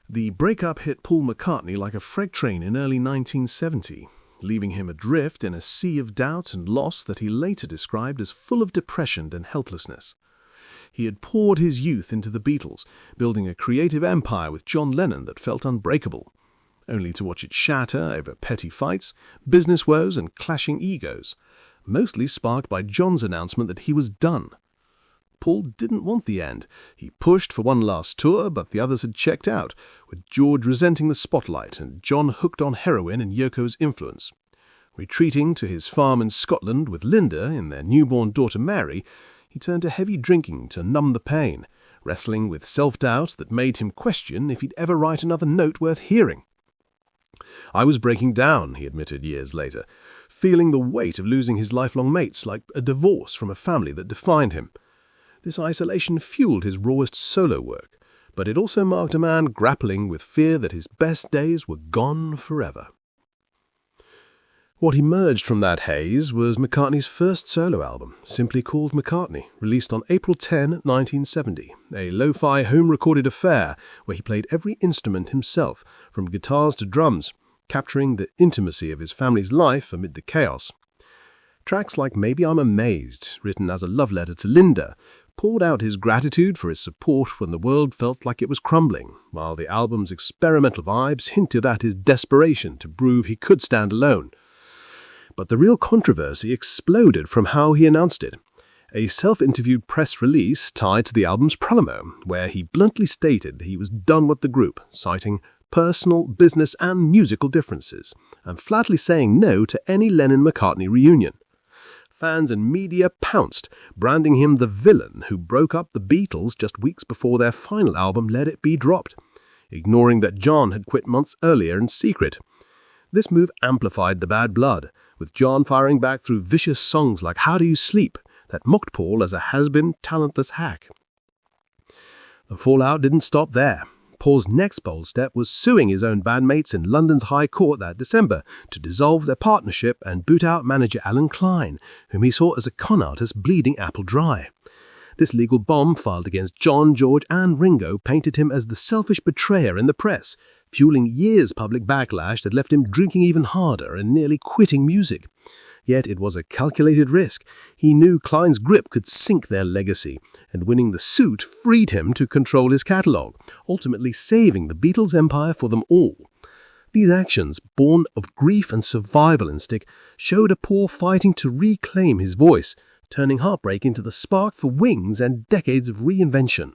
The breakup hit Paul McCartney like a freight train in early 1970, leaving him adrift in a sea of doubt and loss that he later described as full of depression and helplessness. He had poured his youth into the Beatles, building a creative empire with John Lennon that felt unbreakable, only to watch it shatter over petty fights, business woes and clashing egos, mostly sparked by John's announcement that he was done. Paul didn't want the end. He pushed for one last tour, but the others had checked out, with George resenting the spotlight and John hooked on heroin and Yoko's influence. Retreating to his farm in Scotland with Linda and their newborn daughter Mary, he turned to heavy drinking to numb the pain, wrestling with self-doubt that made him question if he'd ever write another note worth hearing. "I was breaking down," he admitted years later, feeling the weight of losing his lifelong mates like a divorce from a family that defined him. This isolation fueled his rawest solo work, but it also marked a man grappling with fear that his best days were gone forever. What emerged from that haze was McCartney's first solo album, simply called McCartney, released on April 10, 1970, a lo-fi home-recorded affair where he played every instrument himself, from guitars to drums, capturing the intimacy of his family's life amid the chaos. Tracks like Maybe I'm Amazed, written as a love letter to Linda, poured out his gratitude for his support when the world felt like it was crumbling, while the album's experimental vibes hinted at his desperation to prove he could stand alone. But the real controversy exploded from how he announced it. A self-interviewed press release tied to the album's promo, where he bluntly stated he was done with the group, citing personal, business and musical differences, and flatly saying no to any Lennon-McCartney reunion. Fans and media pounced, branding him the villain who broke up the Beatles just weeks before their final album Let It Be dropped, ignoring that John had quit months earlier in secret. This move amplified the bad blood, with John firing back through vicious songs like How Do You Sleep that mocked Paul as a has-been, talentless hack. The fallout didn't stop there. Paul's next bold step was suing his own bandmates in London's High Court that December to dissolve their partnership and boot out manager Allen Klein, whom he saw as a con artist bleeding Apple dry. This legal bomb filed against John, George and Ringo painted him as the selfish betrayer in the press, fueling years' public backlash that left him drinking even harder and nearly quitting music. Yet it was a calculated risk. He knew Klein's grip could sink their legacy, and winning the suit freed him to control his catalogue, ultimately saving the Beatles' empire for them all. These actions, born of grief and survival instinct, showed a Paul fighting to reclaim his voice, turning heartbreak into the spark for wings and decades of reinvention.